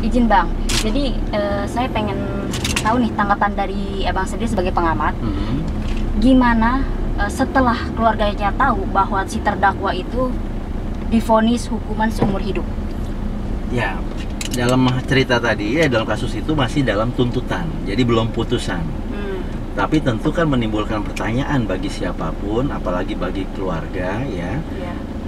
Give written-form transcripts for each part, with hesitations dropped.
Izin Bang, jadi saya pengen tahu nih tanggapan dari Abang sendiri sebagai pengamat. Gimana setelah keluarganya tahu bahwa si terdakwa itu divonis hukuman seumur hidup? Ya, dalam cerita tadi ya, dalam kasus itu masih dalam tuntutan, jadi belum putusan. Tapi tentu kan menimbulkan pertanyaan bagi siapapun, apalagi bagi keluarga ya.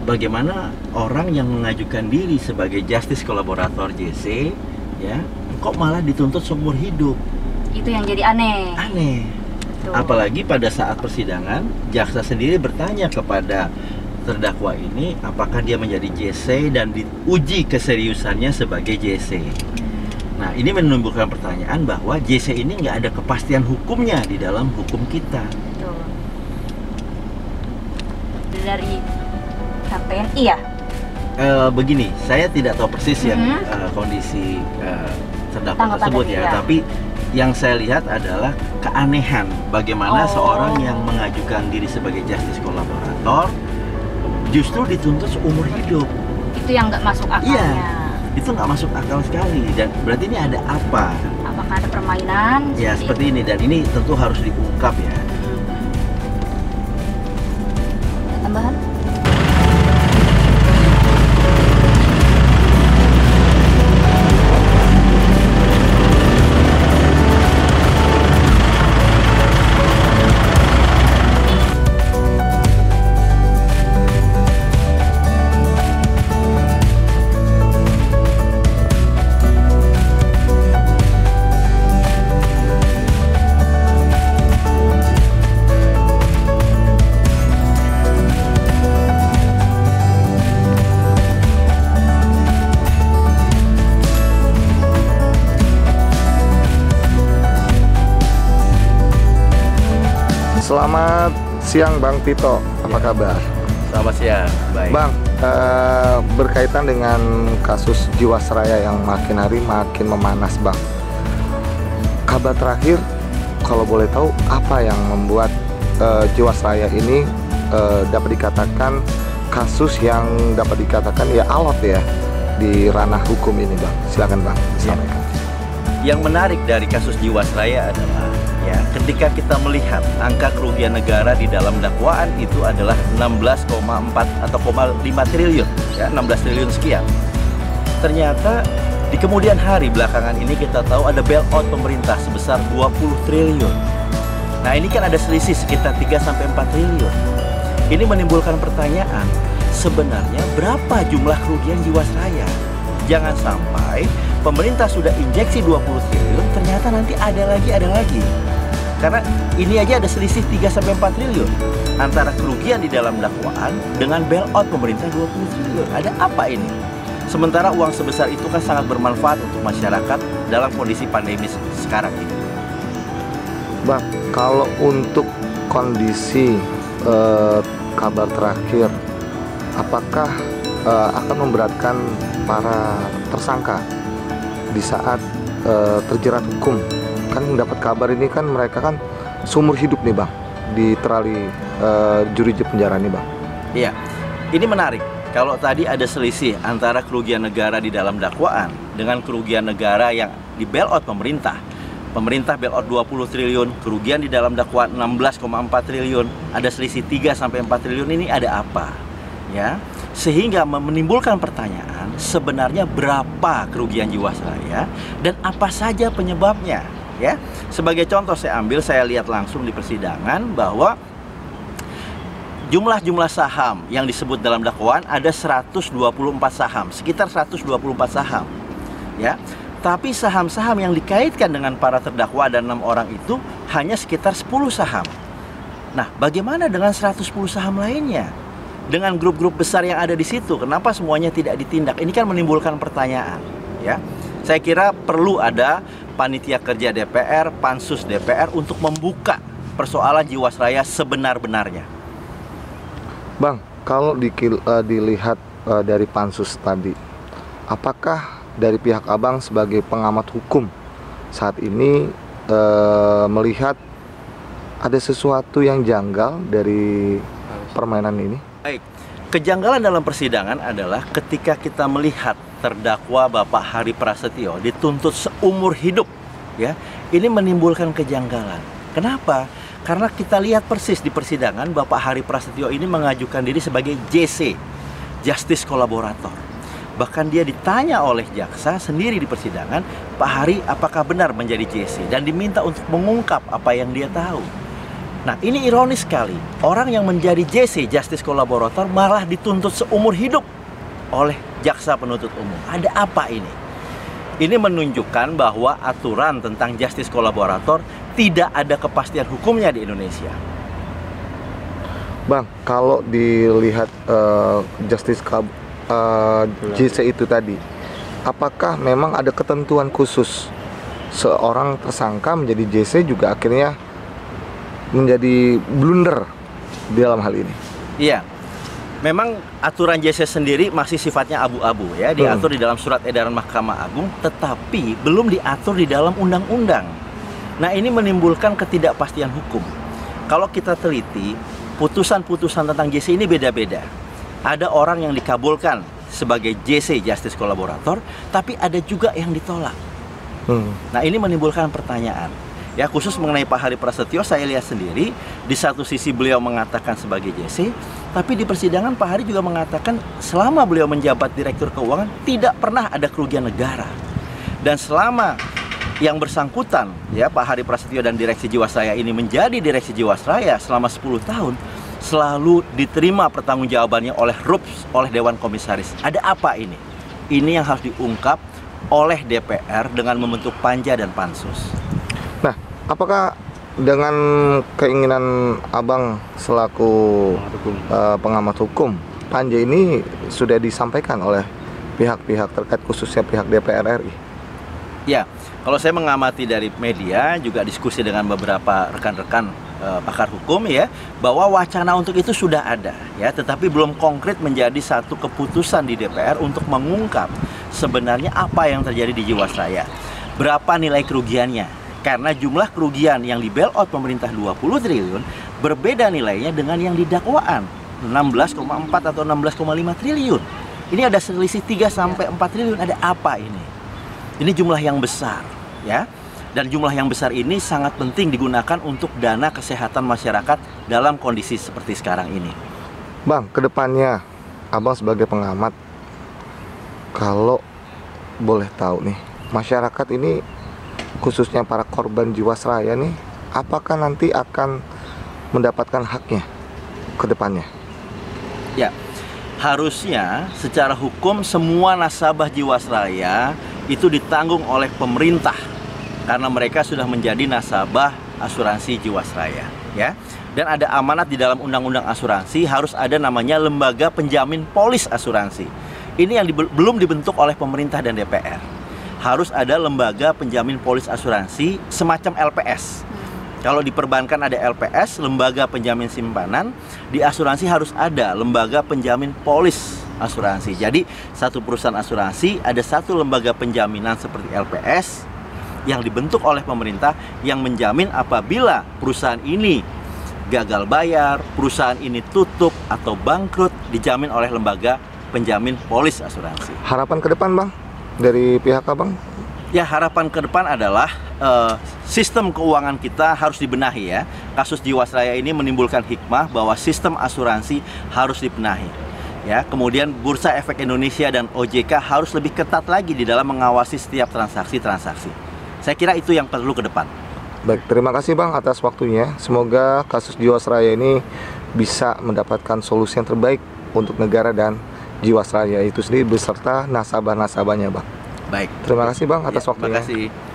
Bagaimana orang yang mengajukan diri sebagai justice kolaborator JC ya, kok malah dituntut seumur hidup? Itu yang jadi aneh. Aneh. Betul. Apalagi pada saat persidangan, jaksa sendiri bertanya kepada terdakwa ini apakah dia menjadi JC dan diuji keseriusannya sebagai JC. Nah, ini menimbulkan pertanyaan bahwa JC ini nggak ada kepastian hukumnya di dalam hukum kita. Betul. Dari KPNI ya? Begini, saya tidak tahu persis yang kondisi terdakwa tersebut ya, tapi yang saya lihat adalah keanehan bagaimana seorang yang mengajukan diri sebagai justice kolaborator justru dituntut seumur hidup. Itu yang nggak masuk akalnya. Iya. Itu nggak masuk akal sekali, dan berarti ini ada apa? Apakah ada permainan? Ya seperti ini, dan ini tentu harus diungkap ya. Tambahan? Selamat siang Bang Tito, apa kabar? Selamat siang, baik. Bang, berkaitan dengan kasus Jiwasraya yang makin hari makin memanas Bang. Kabar terakhir, kalau boleh tahu, apa yang membuat Jiwasraya ini dapat dikatakan kasus yang dapat dikatakan ya alot ya di ranah hukum ini Bang? Silakan Bang, sampaikan. Yang menarik dari kasus Jiwasraya adalah ya, ketika kita melihat angka kerugian negara di dalam dakwaan itu adalah 16,4 atau 5 triliun ya, 16 triliun sekian. Ternyata di kemudian hari belakangan ini kita tahu ada bailout pemerintah sebesar 20 triliun. Nah, ini kan ada selisih sekitar 3-4 triliun. Ini menimbulkan pertanyaan, sebenarnya berapa jumlah kerugian Jiwasraya? Jangan sampai pemerintah sudah injeksi 20 triliun, ternyata nanti ada lagi. Karena ini aja ada selisih 3-4 triliun antara kerugian di dalam dakwaan dengan bailout pemerintah 20 triliun. Ada apa ini? Sementara uang sebesar itu kan sangat bermanfaat untuk masyarakat dalam kondisi pandemi sekarang ini. Bang, kalau untuk kondisi kabar terakhir, apakah akan memberatkan para tersangka di saat terjerat hukum? Kan mendapat kabar ini kan mereka kan seumur hidup nih Bang di terali juri penjara nih Bang. Iya, ini menarik. Kalau tadi ada selisih antara kerugian negara di dalam dakwaan dengan kerugian negara yang di bailout pemerintah. Pemerintah bailout 20 triliun, kerugian di dalam dakwaan 16,4 triliun, ada selisih 3-4 triliun, ini ada apa? Ya, sehingga menimbulkan pertanyaan, sebenarnya berapa kerugian Jiwasraya dan apa saja penyebabnya? Ya, sebagai contoh saya lihat langsung di persidangan bahwa jumlah saham yang disebut dalam dakwaan ada 124 saham, sekitar 124 saham. Ya, tapi saham-saham yang dikaitkan dengan para terdakwa dan 6 orang itu hanya sekitar 10 saham. Nah, bagaimana dengan 110 saham lainnya? Dengan grup-grup besar yang ada di situ, kenapa semuanya tidak ditindak? Ini kan menimbulkan pertanyaan, ya. Saya kira perlu ada panitia kerja DPR, pansus DPR untuk membuka persoalan Jiwasraya sebenar-benarnya. Bang, kalau dilihat dari pansus tadi, apakah dari pihak Abang sebagai pengamat hukum saat ini melihat ada sesuatu yang janggal dari permainan ini? Baik, kejanggalan dalam persidangan adalah ketika kita melihat terdakwa Bapak Hari Prasetyo dituntut seumur hidup, ya, ini menimbulkan kejanggalan. Kenapa? Karena kita lihat persis di persidangan Bapak Hari Prasetyo ini mengajukan diri sebagai JC, Justice Collaborator. Bahkan dia ditanya oleh jaksa sendiri di persidangan, Pak Hari apakah benar menjadi JC, dan diminta untuk mengungkap apa yang dia tahu. Nah, ini ironis sekali. Orang yang menjadi JC, Justice Collaborator, malah dituntut seumur hidup oleh jaksa penuntut umum. Ada apa ini? Ini menunjukkan bahwa aturan tentang Justice Collaborator tidak ada kepastian hukumnya di Indonesia. Bang, kalau dilihat JC itu tadi, apakah memang ada ketentuan khusus seorang tersangka menjadi JC juga akhirnya menjadi blunder di dalam hal ini? Iya, memang aturan JC sendiri masih sifatnya abu-abu, ya, diatur di dalam surat edaran Mahkamah Agung, tetapi belum diatur di dalam undang-undang. Nah, ini menimbulkan ketidakpastian hukum. Kalau kita teliti, putusan-putusan tentang JC ini beda-beda. Ada orang yang dikabulkan sebagai JC, Justice Collaborator, tapi ada juga yang ditolak. Nah, ini menimbulkan pertanyaan. Ya, khusus mengenai Pak Hari Prasetyo, saya lihat sendiri, di satu sisi beliau mengatakan sebagai JC, tapi di persidangan Pak Hari juga mengatakan selama beliau menjabat Direktur Keuangan tidak pernah ada kerugian negara. Dan selama yang bersangkutan, ya, Pak Hari Prasetyo dan Direksi Jiwasraya ini menjadi Direksi Jiwasraya selama 10 tahun, selalu diterima pertanggungjawabannya oleh RUPS, oleh Dewan Komisaris. Ada apa ini? Ini yang harus diungkap oleh DPR dengan membentuk panja dan pansus. Nah, apakah dengan keinginan Abang selaku pengamat hukum, panja ini sudah disampaikan oleh pihak-pihak terkait, khususnya pihak DPR RI? Ya, kalau saya mengamati dari media, juga diskusi dengan beberapa rekan-rekan pakar hukum, ya, bahwa wacana untuk itu sudah ada, ya, tetapi belum konkret menjadi satu keputusan di DPR untuk mengungkap sebenarnya apa yang terjadi di Jiwasraya, berapa nilai kerugiannya, karena jumlah kerugian yang di bailout pemerintah 20 triliun berbeda nilainya dengan yang di dakwaan 16,4 atau 16,5 triliun. Ini ada selisih 3 sampai 4 triliun. Ada apa ini? Ini jumlah yang besar, ya. Dan jumlah yang besar ini sangat penting digunakan untuk dana kesehatan masyarakat dalam kondisi seperti sekarang ini. Bang, kedepannya Abang sebagai pengamat, kalau boleh tahu nih, masyarakat ini khususnya para korban Jiwasraya nih, apakah nanti akan mendapatkan haknya ke depannya? Ya, harusnya secara hukum semua nasabah Jiwasraya itu ditanggung oleh pemerintah, karena mereka sudah menjadi nasabah asuransi Jiwasraya, ya. Dan ada amanat di dalam undang-undang asuransi, harus ada namanya lembaga penjamin polis asuransi. Ini yang belum dibentuk oleh pemerintah dan DPR. Harus ada lembaga penjamin polis asuransi semacam LPS. Kalau di perbankan ada LPS, lembaga penjamin simpanan, di asuransi harus ada lembaga penjamin polis asuransi. Jadi satu perusahaan asuransi ada satu lembaga penjaminan seperti LPS yang dibentuk oleh pemerintah, yang menjamin apabila perusahaan ini gagal bayar, perusahaan ini tutup atau bangkrut, dijamin oleh lembaga penjamin polis asuransi. Harapan ke depan, Bang, dari pihak Abang? Ya, harapan ke depan adalah sistem keuangan kita harus dibenahi, ya. Kasus Jiwasraya ini menimbulkan hikmah bahwa sistem asuransi harus dibenahi, ya. Kemudian Bursa Efek Indonesia dan OJK harus lebih ketat lagi di dalam mengawasi setiap transaksi-transaksi. Saya kira itu yang perlu ke depan. Baik, terima kasih Bang atas waktunya. Semoga kasus Jiwasraya ini bisa mendapatkan solusi yang terbaik untuk negara dan Jiwasraya itu sendiri beserta nasabah-nasabahnya, Bang. Baik. Terima kasih Bang atas waktunya. Terima kasih.